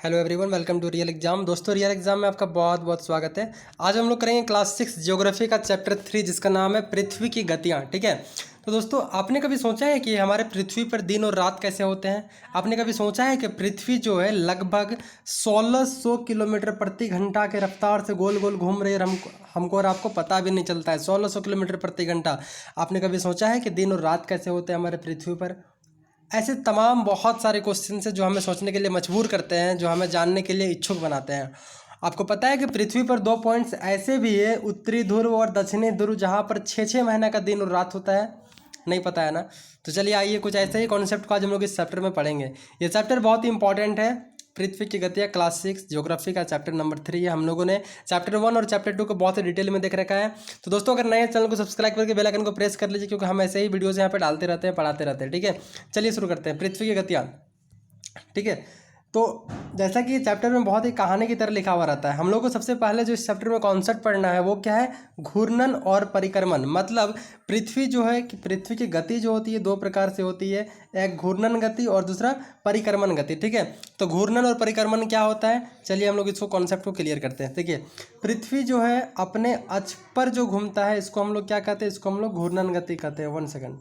Hello everyone, welcome to real exam. दोस्तों, real exam में आपका बहुत बहुत स्वागत है। आज हम लोग करेंगे क्लास 6 ज्योग्राफी का चैप्टर 3 जिसका नाम है पृथ्वी की गतियाँ। ठीक है, तो दोस्तों आपने कभी सोचा है कि हमारे पृथ्वी पर दिन और रात कैसे होते हैं? आपने कभी सोचा है कि पृथ्वी जो है लगभग 1600 किलोमीटर प्रति घंटा के रफ्तार से गोल गोल घूम रही है और हमको और आपको पता भी नहीं चलता है। 1600 किलोमीटर प्रति घंटा। आपने कभी सोचा है कि दिन और रात कैसे होते हैं हमारे पृथ्वी पर? ऐसे तमाम बहुत सारे क्वेश्चन हैं जो हमें सोचने के लिए मजबूर करते हैं, जो हमें जानने के लिए इच्छुक बनाते हैं। आपको पता है कि पृथ्वी पर दो पॉइंट्स ऐसे भी है, उत्तरी ध्रुव और दक्षिणी ध्रुव, जहाँ पर 6-6 महीने का दिन और रात होता है। नहीं पता है ना? तो चलिए आइए कुछ ऐसे ही कॉन्सेप्ट को आज हम लोग इस चैप्टर में पढ़ेंगे। ये चैप्टर बहुत ही इंपॉर्टेंट है। पृथ्वी की गतियाँ क्लास 6 ज्योग्राफी का चैप्टर नंबर 3 है। हम लोगों ने चैप्टर 1 और चैप्टर 2 को बहुत ही डिटेल में देख रखा है। तो दोस्तों, अगर नए चैनल को सब्सक्राइब करके बेल आइकन को प्रेस कर लीजिए, क्योंकि हम ऐसे ही वीडियोस यहाँ पे डालते रहते हैं, पढ़ाते रहते हैं। ठीक है, चलिए शुरू करते हैं पृथ्वी की गतियाँ। ठीक है, तो जैसा कि चैप्टर में बहुत ही कहानी की तरह लिखा हुआ रहता है, हम लोग को सबसे पहले जो इस चैप्टर में कॉन्सेप्ट पढ़ना है वो क्या है? घूर्णन और परिक्रमण। मतलब पृथ्वी जो है कि पृथ्वी की गति जो होती है दो प्रकार से होती है, एक घूर्णन गति और दूसरा परिक्रमण गति। ठीक है, तो घूर्णन और परिक्रमण क्या होता है, चलिए हम लोग इसको कॉन्सेप्ट को क्लियर करते हैं। देखिए, पृथ्वी जो है अपने अक्ष पर जो घूमता है इसको हम लोग क्या कहते हैं? इसको हम लोग घूर्णन गति कहते हैं। 1 सेकंड।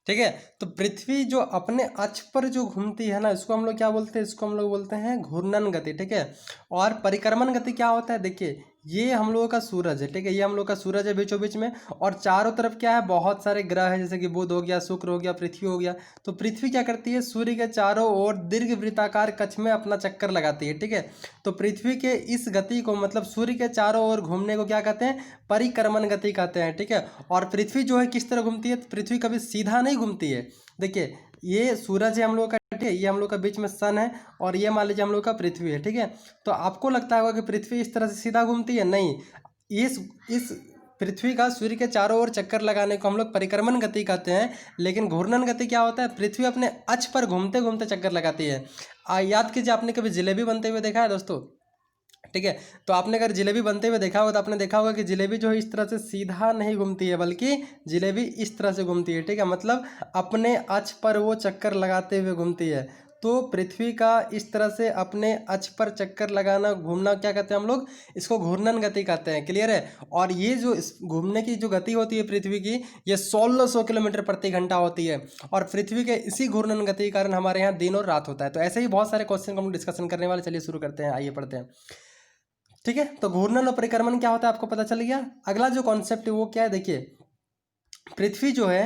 ठीक है, तो पृथ्वी जो अपने अक्ष पर जो घूमती है ना, इसको हम लोग क्या बोलते हैं? इसको हम लोग बोलते हैं घूर्णन गति। ठीक है, और परिक्रमण गति क्या होता है? देखिए, ये हम लोगों का सूरज है। ठीक है, ये हम लोग का सूरज है बीचों बीच में, और चारों तरफ क्या है? बहुत सारे ग्रह है, जैसे कि बुध हो गया, शुक्र हो गया, पृथ्वी हो गया। तो पृथ्वी क्या करती है? सूर्य के चारों ओर दीर्घ वृत्ताकार कक्ष में अपना चक्कर लगाती है। ठीक है, तो पृथ्वी के इस गति को, मतलब सूर्य के चारों ओर घूमने को क्या कहते हैं? परिक्रमण गति कहते हैं। ठीक है, और पृथ्वी जो है किस तरह घूमती है? पृथ्वी कभी सीधा नहीं घूमती है। देखिए, ये सूरज है हम लोग का, ठीक है, ये हम लोग का बीच में सन है, और ये मान लीजिए हम लोग का पृथ्वी है। ठीक है, तो आपको लगता होगा कि पृथ्वी इस तरह से सीधा घूमती है? नहीं, इस पृथ्वी का सूर्य के चारों ओर चक्कर लगाने को हम लोग परिक्रमण गति कहते हैं। लेकिन घूर्णन गति क्या होता है? पृथ्वी अपने अक्ष पर घूमते घूमते चक्कर लगाती है। याद कीजिए, आपने कभी जिलेबी बनते हुए देखा है दोस्तों? ठीक है, तो आपने अगर जिलेबी बनते हुए देखा होगा तो आपने देखा होगा कि जिलेबी जो है इस तरह से सीधा नहीं घूमती है, बल्कि जिलेबी इस तरह से घूमती है। ठीक है, मतलब अपने अक्ष पर वो चक्कर लगाते हुए घूमती है। तो पृथ्वी का इस तरह से अपने अक्ष पर चक्कर लगाना, घूमना, क्या कहते हैं हम लोग? इसको घूर्णन गति कहते हैं। क्लियर है? और ये जो इस घूमने की जो गति होती है पृथ्वी की, ये 1600 किलोमीटर प्रति घंटा होती है। और पृथ्वी के इसी घूर्णन गति के कारण हमारे यहाँ दिन और रात होता है। तो ऐसे ही बहुत सारे क्वेश्चन को हम डिस्कशन करने वाले। चलिए शुरू करते हैं, आइए पढ़ते हैं। ठीक है, तो घूर्णन और परिक्रमण क्या होता है आपको पता चल गया। अगला जो कॉन्सेप्ट है वो क्या है? देखिए, पृथ्वी जो है,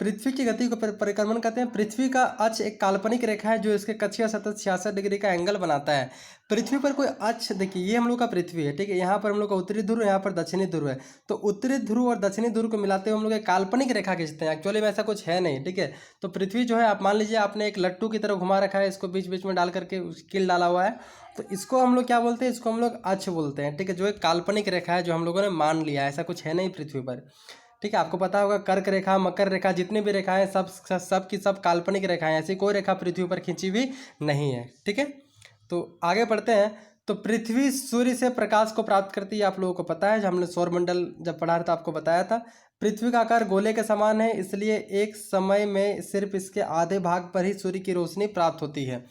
पृथ्वी की गति को परिक्रमण कहते हैं। पृथ्वी का अक्ष एक काल्पनिक रेखा है जो इसके कक्षीय सतह 66 डिग्री का एंगल बनाता है। पृथ्वी पर कोई अक्ष, देखिए ये हम लोग का पृथ्वी है। ठीक है, यहाँ पर हम लोग का उत्तरी ध्रुव, यहाँ पर दक्षिणी ध्रुव है। तो उत्तरी ध्रुव और दक्षिणी ध्रुव को मिलाते हुए हम लोग एक काल्पनिक रेखा खींचते हैं। एक्चुअली में ऐसा कुछ है नहीं। ठीक है, तो पृथ्वी जो है, आप मान लीजिए आपने एक लट्टू की तरह घुमा रखा है, इसको बीच बीच में डाल करके कील डाला हुआ है, तो इसको हम लोग क्या बोलते हैं? इसको हम लोग अक्ष बोलते हैं। ठीक है, जो एक काल्पनिक रेखा है जो हम लोगों ने मान लिया है, ऐसा कुछ है नहीं पृथ्वी पर। ठीक है, आपको पता होगा कर्क रेखा, मकर रेखा, जितनी भी रेखाएं सब की सब काल्पनिक रेखाएं, ऐसी कोई रेखा पृथ्वी पर खींची हुई नहीं है। ठीक है, तो आगे बढ़ते हैं। तो पृथ्वी सूर्य से प्रकाश को प्राप्त करती है, आप लोगों को पता है, जो हमने सौरमंडल जब पढ़ा था आपको बताया था। पृथ्वी का आकार गोले के समान है, इसलिए एक समय में सिर्फ इसके आधे भाग पर ही सूर्य की रोशनी प्राप्त होती है।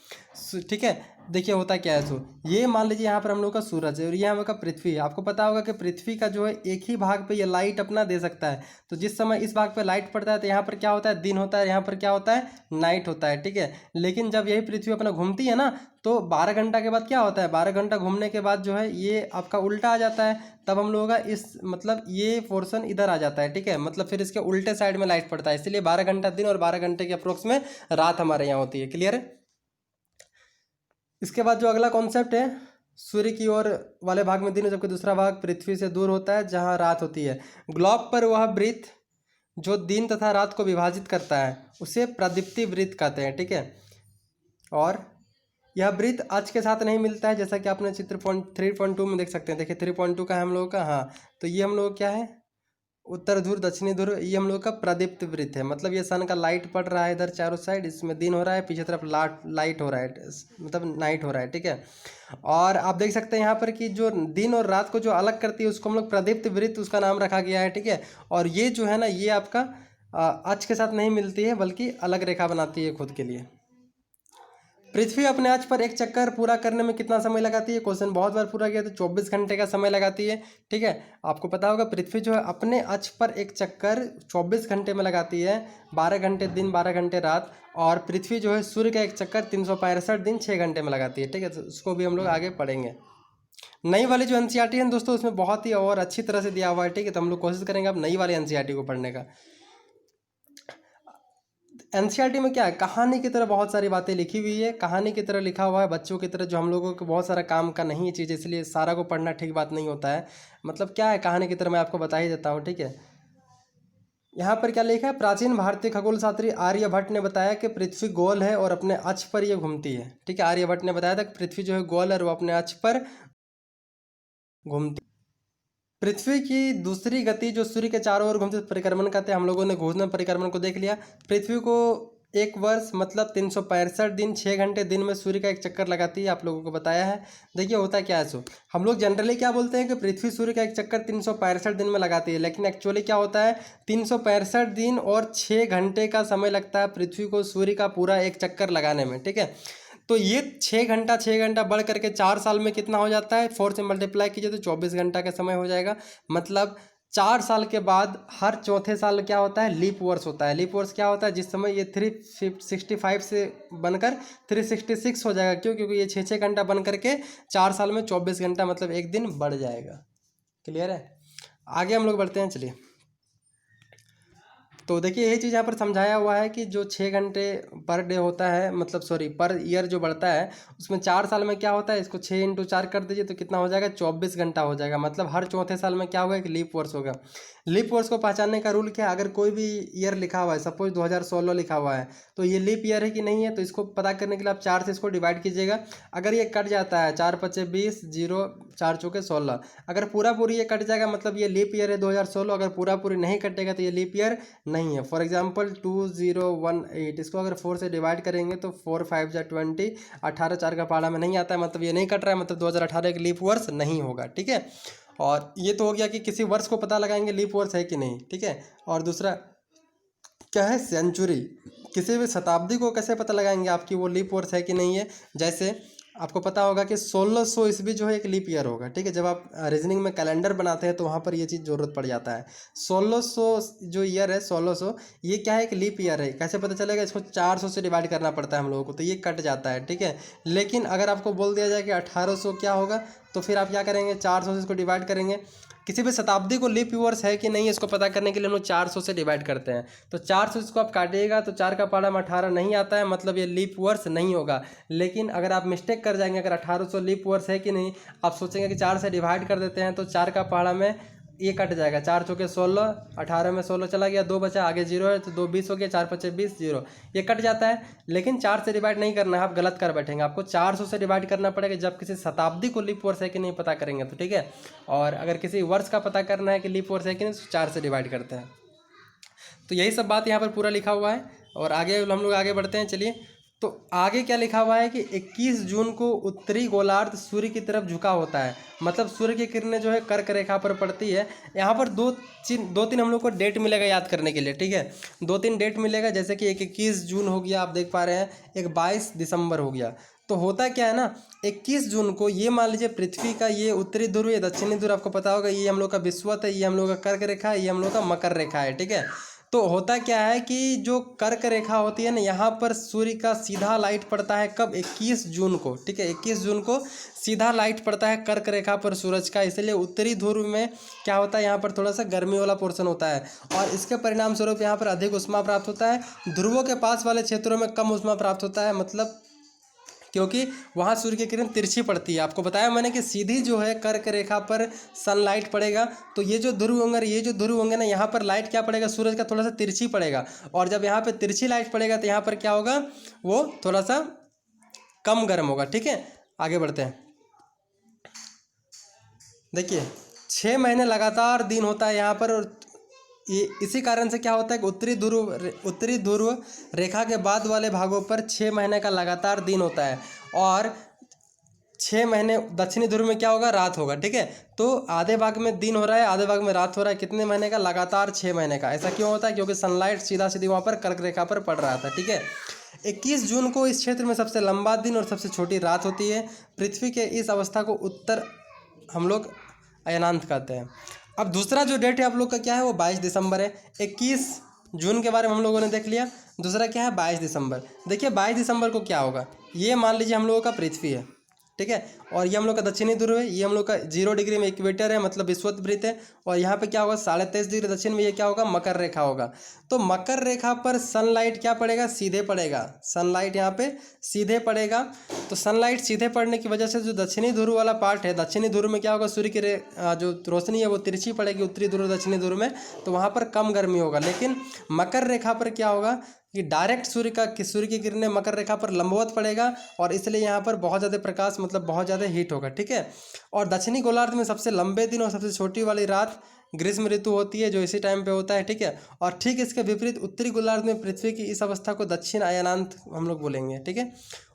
ठीक है, देखिए होता क्या है। ये मान लीजिए यहाँ पर हम लोग का सूरज है और ये हम लोग का पृथ्वी है। आपको पता होगा कि पृथ्वी का जो है एक ही भाग पे ये लाइट अपना दे सकता है। तो जिस समय इस भाग पे लाइट पड़ता है तो यहाँ पर क्या होता है? दिन होता है, यहाँ पर क्या होता है? नाइट होता है। ठीक है, लेकिन जब यही पृथ्वी अपना घूमती है ना, तो 12 घंटा के बाद क्या होता है? 12 घंटा घूमने के बाद जो है ये आपका उल्टा आ जाता है। तब हम लोगों का इस, मतलब ये पोर्शन इधर आ जाता है। ठीक है, मतलब फिर इसके उल्टे साइड में लाइट पड़ता है, इसलिए 12 घंटा दिन और 12 घंटे के अप्रोक्स में रात हमारे यहाँ होती है। क्लियर है? इसके बाद जो अगला कॉन्सेप्ट है, सूर्य की ओर वाले भाग में दिन, जबकि दूसरा भाग पृथ्वी से दूर होता है जहां रात होती है। ग्लोब पर वह वृत्त जो दिन तथा रात को विभाजित करता है उसे प्रदीप्ति वृत्त कहते हैं। ठीक है, और यह वृत्त अक्ष के साथ नहीं मिलता है, जैसा कि आपने चित्र 3.2 में देख सकते हैं। देखिए 3.2 का है हम लोगों का। हाँ, तो ये हम लोग क्या है? उत्तर ध्रुव, दक्षिणी ध्रुव, ये हम लोग का प्रदीप्त वृत्त है। मतलब ये सन का लाइट पड़ रहा है इधर चारों साइड, इसमें दिन हो रहा है, पीछे तरफ लाइट हो रहा है, मतलब नाइट हो रहा है। ठीक है, और आप देख सकते हैं यहाँ पर कि जो दिन और रात को जो अलग करती है उसको हम लोग प्रदीप्त वृत्त, उसका नाम रखा गया है। ठीक है, और ये जो है ना, ये आपका अक्ष के साथ नहीं मिलती है, बल्कि अलग रेखा बनाती है खुद के लिए। पृथ्वी अपने अक्ष पर एक चक्कर पूरा करने में कितना समय लगाती है? क्वेश्चन बहुत बार पूरा किया तो 24 घंटे का समय लगाती है। ठीक है, आपको पता होगा पृथ्वी जो है अपने अक्ष पर एक चक्कर 24 घंटे में लगाती है, 12 घंटे दिन 12 घंटे रात। और पृथ्वी जो है सूर्य का एक चक्कर 365 दिन 6 घंटे में लगाती है। ठीक है, तो उसको भी हम लोग आगे पढ़ेंगे। नई वाली जो एनसीईआरटी है दोस्तों उसमें बहुत ही और अच्छी तरह से दिया हुआ है। ठीक है, तो हम लोग कोशिश करेंगे अब नई वाली एनसीईआरटी को पढ़ने का। एनसीईआरटी में क्या है, कहानी की तरह बहुत सारी बातें लिखी हुई है, कहानी की तरह लिखा हुआ है, बच्चों की तरह, जो हम लोगों को बहुत सारा काम का नहीं है चीज़, इसलिए सारा को पढ़ना ठीक बात नहीं होता है। मतलब क्या है कहानी की तरह, मैं आपको बता ही देता हूँ। ठीक है, यहाँ पर क्या लिखा है, प्राचीन भारतीय खगोल शास्त्री आर्यभट्ट ने बताया कि पृथ्वी गोल है और अपने अक्ष पर ये घूमती है। ठीक है, आर्यभट्ट ने बताया था कि पृथ्वी जो है गोल है और वो अपने अक्ष पर घूमती। पृथ्वी की दूसरी गति जो सूर्य के चारों ओर घूमते परिक्रमण कहते हैं। हम लोगों ने घूर्णन परिक्रमण को देख लिया। पृथ्वी को एक वर्ष मतलब 365 दिन 6 घंटे दिन में सूर्य का एक चक्कर लगाती है, आप लोगों को बताया है। देखिए होता क्या है, सो हम लोग जनरली क्या बोलते हैं कि पृथ्वी सूर्य का एक चक्कर 365 दिन में लगाती है, लेकिन एक्चुअली क्या होता है 365 दिन और 6 घंटे का समय लगता है पृथ्वी को सूर्य का पूरा एक चक्कर लगाने में। ठीक है, तो ये 6 घंटा बढ़ करके 4 साल में कितना हो जाता है, 4 से मल्टीप्लाई कीजिए तो 24 घंटा का समय हो जाएगा। मतलब 4 साल के बाद हर चौथे साल क्या होता है, लीप वर्ष होता है। लीप वर्ष क्या होता है, जिस समय ये 365 से बनकर 366 हो जाएगा। क्यों? क्योंकि ये 6 घंटा बन करके 4 साल में 24 घंटा मतलब एक दिन बढ़ जाएगा। क्लियर है? आगे हम लोग बढ़ते हैं, चलिए। तो देखिए यही चीज़ यहाँ पर समझाया हुआ है कि जो 6 घंटे पर डे होता है, मतलब सॉरी पर ईयर जो बढ़ता है, उसमें 4 साल में क्या होता है, इसको 6 × 4 कर दीजिए तो कितना हो जाएगा, 24 घंटा हो जाएगा। मतलब हर चौथे साल में क्या होगा, एक लीप वर्ष होगा। लीप वर्ष को पहचानने का रूल क्या है, अगर कोई भी ईयर लिखा हुआ है, सपोज 2016 लिखा हुआ है, तो ये लीप ईयर है कि नहीं है, तो इसको पता करने के लिए आप 4 से इसको डिवाइड कीजिएगा। अगर ये कट जाता है 4 × 5 = 20, 0 4 × 4 = 16, अगर पूरा पूरी ये कट जाएगा मतलब ये लीप ईयर है 2016। अगर पूरा पूरी नहीं कटेगा तो ये लीप ईयर नहीं है। फॉर एग्जांपल 2018, इसको अगर 4 से डिवाइड करेंगे तो 4 × 5 = 20, 18 4 का पहाड़ा में नहीं आता है, मतलब ये नहीं कट रहा है, मतलब 2018 एक लीप वर्ष नहीं होगा। ठीक है, और ये तो हो गया कि किसी वर्ष को पता लगाएंगे लीप वर्ष है कि नहीं। ठीक है, और दूसरा क्या है, सेंचुरी। किसी भी शताब्दी को कैसे पता लगाएंगे आपकी वो लीप वर्ष है कि नहीं है। जैसे आपको पता होगा कि 1600 ईस्वी जो है एक लीप ईयर होगा। ठीक है, जब आप रीजनिंग में कैलेंडर बनाते हैं तो वहाँ पर ये चीज़ ज़रूरत पड़ जाता है। 1600 जो ईयर है 1600, ये क्या है, एक लीप ईयर है। कैसे पता चलेगा, इसको 400 से डिवाइड करना पड़ता है हम लोगों को, तो ये कट जाता है। ठीक है, लेकिन अगर आपको बोल दिया जाए कि 1800 क्या होगा, तो फिर आप क्या करेंगे, 400 से इसको डिवाइड करेंगे। किसी भी शताब्दी को लीप वर्ष है कि नहीं इसको पता करने के लिए हम लोग 400 से डिवाइड करते हैं। तो 400 इसको आप काटिएगा तो 4 का पहाड़ा में 18 नहीं आता है, मतलब ये लीप वर्ष नहीं होगा। लेकिन अगर आप मिस्टेक कर जाएंगे, अगर 1800 लीप वर्ष है कि नहीं, आप सोचेंगे कि 4 से डिवाइड कर देते हैं तो 4 का पहाड़ा में ये कट जाएगा, 4 × 4 = 16, 18 में 16 चला गया, 2 बचा, आगे 0 है तो 2 20 हो गया, 4 × 5 = 20, 0 ये कट जाता है। लेकिन 4 से डिवाइड नहीं करना है, आप गलत कर बैठेंगे, आपको 400 से डिवाइड करना पड़ेगा जब किसी शताब्दी को लीप वर्ष है कि नहीं पता करेंगे तो। ठीक है, और अगर किसी वर्ष का पता करना है कि लीप वर्ष है कि नहीं तो 4 से डिवाइड करते हैं। तो यही सब बात यहाँ पर पूरा लिखा हुआ है, और आगे हम लोग आगे बढ़ते हैं, चलिए। तो आगे क्या लिखा हुआ है कि 21 जून को उत्तरी गोलार्ध सूर्य की तरफ झुका होता है, मतलब सूर्य की किरणें जो है कर्क रेखा पर पड़ती है। यहाँ पर दो तीन हम लोग को डेट मिलेगा याद करने के लिए। ठीक है, 2-3 डेट मिलेगा, जैसे कि एक 21 जून हो गया, आप देख पा रहे हैं, एक 22 दिसंबर हो गया। तो होता क्या है ना, 21 जून को ये मान लीजिए पृथ्वी का ये उत्तरी ध्रुव, ये दक्षिणी ध्रुव, आपको पता होगा ये हम लोग का विषुवत है, ये हम लोग का कर्क रेखा है, ये हम लोग का मकर रेखा है। ठीक है, तो होता क्या है कि जो कर्क रेखा होती है ना, यहाँ पर सूर्य का सीधा लाइट पड़ता है कब, 21 जून को। ठीक है, 21 जून को सीधा लाइट पड़ता है कर्क रेखा पर सूरज का, इसलिए उत्तरी ध्रुव में क्या होता है, यहाँ पर थोड़ा सा गर्मी वाला पोर्शन होता है, और इसके परिणाम स्वरूप यहाँ पर अधिक ऊष्मा प्राप्त होता है। ध्रुवों के पास वाले क्षेत्रों में कम ऊष्मा प्राप्त होता है, मतलब क्योंकि वहाँ सूर्य की किरण तिरछी पड़ती है। आपको बताया मैंने कि सीधी जो है कर्क रेखा पर सनलाइट पड़ेगा, तो ये जो ध्रुव होंगे ना, यहाँ पर लाइट क्या पड़ेगा, सूरज का थोड़ा सा तिरछी पड़ेगा, और जब यहाँ पे तिरछी लाइट पड़ेगा तो यहाँ पर क्या होगा, वो थोड़ा सा कम गर्म होगा। ठीक है, आगे बढ़ते हैं। देखिए 6 महीने लगातार दिन होता है यहाँ पर, और ये इसी कारण से क्या होता है कि उत्तरी ध्रुव रेखा के बाद वाले भागों पर 6 महीने का लगातार दिन होता है, और 6 महीने दक्षिणी ध्रुव में क्या होगा, रात होगा। ठीक है, तो आधे भाग में दिन हो रहा है, आधे भाग में रात हो रहा है। कितने महीने का, लगातार 6 महीने का। ऐसा क्यों होता है, क्योंकि सनलाइट सीधा सीधी वहाँ पर कर्क रेखा पर पड़ रहा था। ठीक है, 21 जून को इस क्षेत्र में सबसे लंबा दिन और सबसे छोटी रात होती है। पृथ्वी के इस अवस्था को उत्तर हम लोग अयनांत कहते हैं। अब दूसरा जो डेट है आप लोग का क्या है, वो 22 दिसंबर है। 21 जून के बारे में हम लोगों ने देख लिया। दूसरा क्या है, 22 दिसंबर। देखिए 22 दिसंबर को क्या होगा, ये मान लीजिए हम लोगों का पृथ्वी है, ठीक है, और ये हम लोग का दक्षिणी ध्रुव है, ये हम लोग का 0 डिग्री में इक्वेटर है, मतलब विषुवत है। और यहाँ पे क्या होगा, 23.5 डिग्री दक्षिण में ये क्या होगा, मकर रेखा होगा। तो मकर रेखा पर सनलाइट क्या पड़ेगा, सीधे पड़ेगा। सनलाइट यहाँ पे सीधे पड़ेगा। तो सनलाइट सीधे पड़ने की वजह से जो दक्षिणी ध्रुव वाला पार्ट है, दक्षिणी ध्रुव में क्या होगा, सूर्य की जो रोशनी है वो तिरछी पड़ेगी उत्तरी ध्रुव दक्षिणी ध्रुव में, तो वहाँ पर कम गर्मी होगा। लेकिन मकर रेखा पर क्या होगा कि डायरेक्ट सूर्य की किरणें मकर रेखा पर लंबवत पड़ेगा, और इसलिए यहाँ पर बहुत ज़्यादा प्रकाश, मतलब बहुत ज़्यादा हीट होगा, ठीक है। और दक्षिणी गोलार्ध में सबसे लंबे दिन और सबसे छोटी वाली रात ग्रीष्म ऋतु होती है, जो इसी टाइम पे होता है, ठीक है। और ठीक इसके विपरीत उत्तरी गोलार्ध में पृथ्वी की इस अवस्था को दक्षिण अयनांत हम लोग बोलेंगे, ठीक है।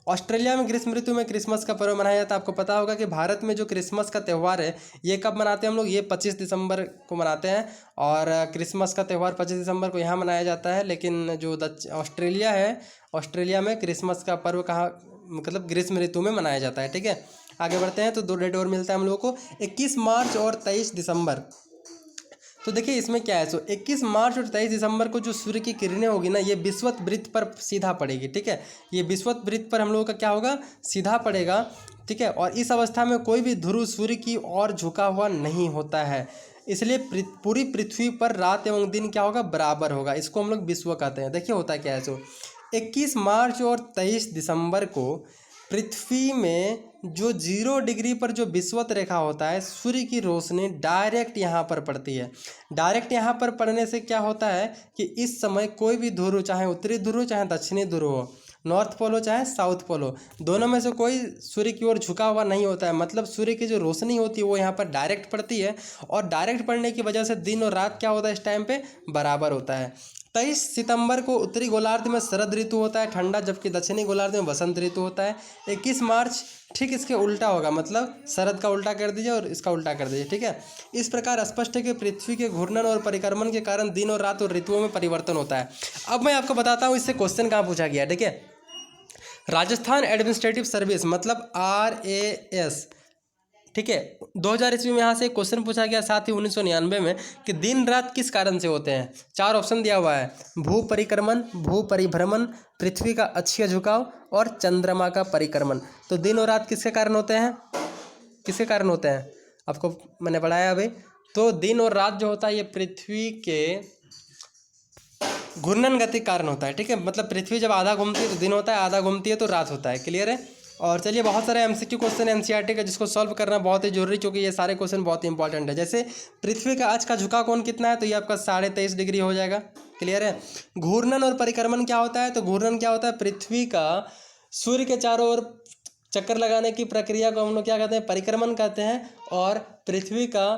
ऑस्ट्रेलिया में ग्रीष्म ऋतु में क्रिसमस का पर्व मनाया जाता है। आपको पता होगा कि भारत में जो क्रिसमस का त्यौहार है ये कब मनाते हैं हम लोग, ये 25 दिसंबर को मनाते हैं। और क्रिसमस का त्यौहार 25 दिसंबर को यहाँ मनाया जाता है। लेकिन जो ऑस्ट्रेलिया है, ऑस्ट्रेलिया में क्रिसमस का पर्व कहाँ, मतलब ग्रीष्म ऋतु में मनाया जाता है, ठीक है। आगे बढ़ते हैं। तो 2 डेट और मिलता है हम लोगों को, 21 मार्च और 23 दिसंबर। तो देखिए इसमें क्या है, 21 मार्च और 23 दिसंबर को जो सूर्य की किरणें होगी ना, ये विषुवत वृत्त पर सीधा पड़ेगी, ठीक है। ये विषुवत वृत्त पर हम लोगों का क्या होगा, सीधा पड़ेगा, ठीक है। और इस अवस्था में कोई भी ध्रुव सूर्य की ओर झुका हुआ नहीं होता है, इसलिए पूरी पृथ्वी पर रात एवं दिन क्या होगा, बराबर होगा। इसको हम लोग विषुव कहते हैं। देखिए होता क्या है, 21 मार्च और 23 दिसंबर को पृथ्वी में जो 0 डिग्री पर जो विषुवत रेखा होता है, सूर्य की रोशनी डायरेक्ट यहाँ पर पड़ती है। डायरेक्ट यहाँ पर पड़ने से क्या होता है कि इस समय कोई भी ध्रुव, चाहे उत्तरी ध्रुव चाहे दक्षिणी ध्रुव हो, नॉर्थ पोल हो चाहे साउथ पोल हो, दोनों में से कोई सूर्य की ओर झुका हुआ नहीं होता है। मतलब सूर्य की जो रोशनी होती है वो यहाँ पर डायरेक्ट पड़ती है, और डायरेक्ट पड़ने की वजह से दिन और रात क्या होता है, इस टाइम पे बराबर होता है। 23 सितंबर को उत्तरी गोलार्ध में शरद ऋतु होता है, ठंडा, जबकि दक्षिणी गोलार्ध में वसंत ऋतु होता है। 21 मार्च ठीक इसके उल्टा होगा, मतलब शरद का उल्टा कर दीजिए और इसका उल्टा कर दीजिए, ठीक है। इस प्रकार स्पष्ट है कि पृथ्वी के घूर्णन और परिक्रमण के कारण दिन और रात और ऋतुओं में परिवर्तन होता है। अब मैं आपको बताता हूँ इससे क्वेश्चन कहाँ पूछा गया, ठीक है। राजस्थान एडमिनिस्ट्रेटिव सर्विस मतलब RAS, ठीक है, 2000 ईस्वी में यहाँ से एक क्वेश्चन पूछा गया। साथ ही 1999 में कि दिन रात किस कारण से होते हैं। 4 ऑप्शन दिया हुआ है, भू परिक्रमण, भू परिभ्रमण, पृथ्वी का अक्षीय झुकाव और चंद्रमा का परिक्रमण। तो दिन और रात किसके कारण होते हैं, किसके कारण होते हैं, आपको मैंने पढ़ाया अभी। तो दिन और रात जो होता है ये पृथ्वी के घूर्णन गति के कारण होता है, ठीक है। मतलब पृथ्वी जब आधा घूमती है तो दिन होता है, आधा घूमती है तो रात होता है। क्लियर है। और चलिए बहुत सारे MCQ क्वेश्चन NCERT का जिसको सॉल्व करना बहुत ही जरूरी, क्योंकि ये सारे क्वेश्चन बहुत ही इंपॉर्टेंट है। जैसे पृथ्वी का अक्ष का झुकाव कोण कितना है, तो ये आपका 23.5 डिग्री हो जाएगा। क्लियर है। घूर्णन और परिक्रमण क्या होता है, तो घूर्णन क्या होता है, पृथ्वी का सूर्य के चारों ओर चक्कर लगाने की प्रक्रिया को हम लोग क्या कहते हैं, परिक्रमण कहते हैं। और पृथ्वी का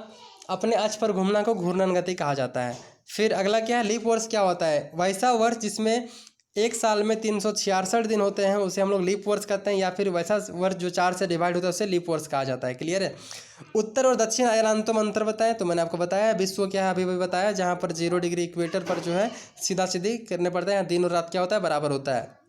अपने अक्ष पर घूमना को घूर्णन गति कहा जाता है। फिर अगला क्या है, लीप वर्ष क्या होता है, वैसा वर्ष जिसमें एक साल में 366 दिन होते हैं उसे हम लोग लीप वर्ष कहते हैं, या फिर वैसा वर्ष जो 4 से डिवाइड होता है उसे लीप वर्ष कहा जाता है। क्लियर है। उत्तर और दक्षिण अयनांतों में अंतर बताएं, तो मैंने आपको बताया। विश्व क्या है अभी भी बताया, जहाँ पर 0 डिग्री इक्वेटर पर जो है सीधा सीधी करने पड़ते हैं, दिन और रात क्या होता है, बराबर होता है।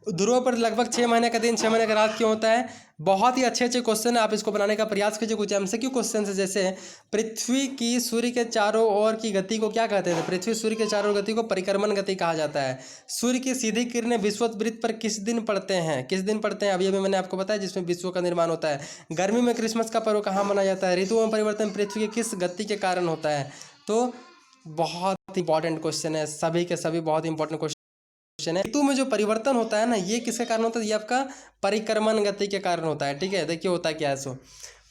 ध्रुव पर लगभग 6 महीने का दिन 6 महीने का रात क्यों होता है। बहुत ही अच्छे अच्छे क्वेश्चन है, आप इसको बनाने का प्रयास कीजिए। कुछ MCQ क्वेश्चन है, जैसे पृथ्वी की सूर्य के चारों ओर की गति को क्या कहते हैं, पृथ्वी सूर्य के चारों ओर गति को परिक्रमण गति कहा जाता है। सूर्य की सीधी किरणें विषुवत वृत्त पर किस दिन पड़ते हैं, किस दिन पड़ते हैं, अभी मैंने आपको बताया, जिसमें विश्व का निर्माण होता है। गर्मी में क्रिसमस का पर्व कहाँ मनाया जाता है। ऋतुओं में परिवर्तन पृथ्वी की किस गति के कारण होता है। तो बहुत इंपॉर्टेंट क्वेश्चन है, सभी के सभी बहुत इंपॉर्टेंट क्वेश्चन है। ऋतु में जो परिवर्तन होता है ना, ये किसके कारण होता है, ये आपका परिक्रमण गति के कारण होता है। ठीक है, देखिए होता क्या है।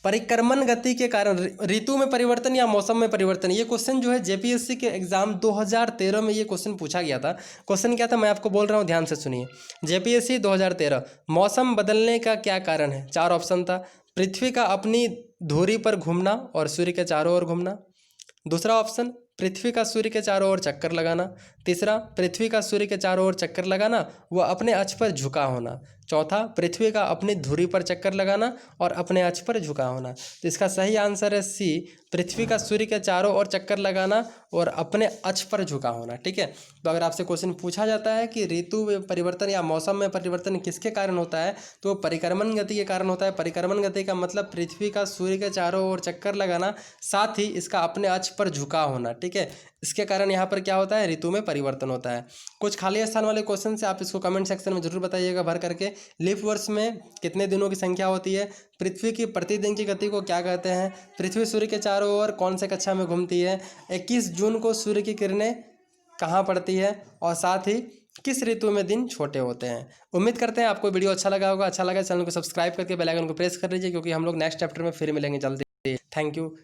परिक्रमण गति के कारण ऋतु में परिवर्तन या मौसम में परिवर्तन, ये क्वेश्चन जो है JPSC के एग्जाम 2013 में ये क्वेश्चन पूछा गया था। क्वेश्चन क्या था मैं आपको बोल रहा हूँ, ध्यान से सुनिए। JPSC 2013, मौसम बदलने का क्या कारण है। 4 ऑप्शन था। पृथ्वी का अपनी धुरी पर घूमना और सूर्य के चारों ओर घूमना। दूसरा ऑप्शन, पृथ्वी का सूर्य के चारों ओर चक्कर लगाना। तीसरा, पृथ्वी का सूर्य के चारों ओर चक्कर लगाना व अपने अक्ष पर झुका होना। चौथा, पृथ्वी का अपनी धुरी पर चक्कर लगाना और अपने अक्ष पर झुका होना। तो इसका सही आंसर है सी, पृथ्वी का सूर्य के चारों ओर चक्कर लगाना और अपने अक्ष पर झुका होना। ठीक है, तो अगर आपसे क्वेश्चन पूछा जाता है कि ऋतु में परिवर्तन या मौसम में परिवर्तन किसके कारण होता है, तो परिक्रमण गति के कारण होता है। परिक्रमण गति का मतलब पृथ्वी का सूर्य के चारों ओर चक्कर लगाना, साथ ही इसका अपने अक्ष पर झुका होना। ठीक है, इसके कारण यहाँ पर क्या होता है, ऋतु में परिवर्तन होता है। कुछ खाली स्थान वाले क्वेश्चन से आप इसको कमेंट सेक्शन में जरूर बताइएगा भर करके। लीप वर्ष में कितने दिनों की संख्या होती है, पृथ्वी की प्रतिदिन की गति को क्या कहते हैं, पृथ्वी सूर्य के चारों ओर कौन से कक्षा में घूमती है, 21 जून को सूर्य की किरणें कहाँ पड़ती है, और साथ ही किस ऋतु में दिन छोटे होते हैं। उम्मीद करते हैं आपको वीडियो अच्छा लगा होगा। अच्छा लगा चैनल को सब्सक्राइब करके बेल आइकन को प्रेस कर लीजिए, क्योंकि हम लोग नेक्स्ट चैप्टर में फिर मिलेंगे जल्दी। Thank you.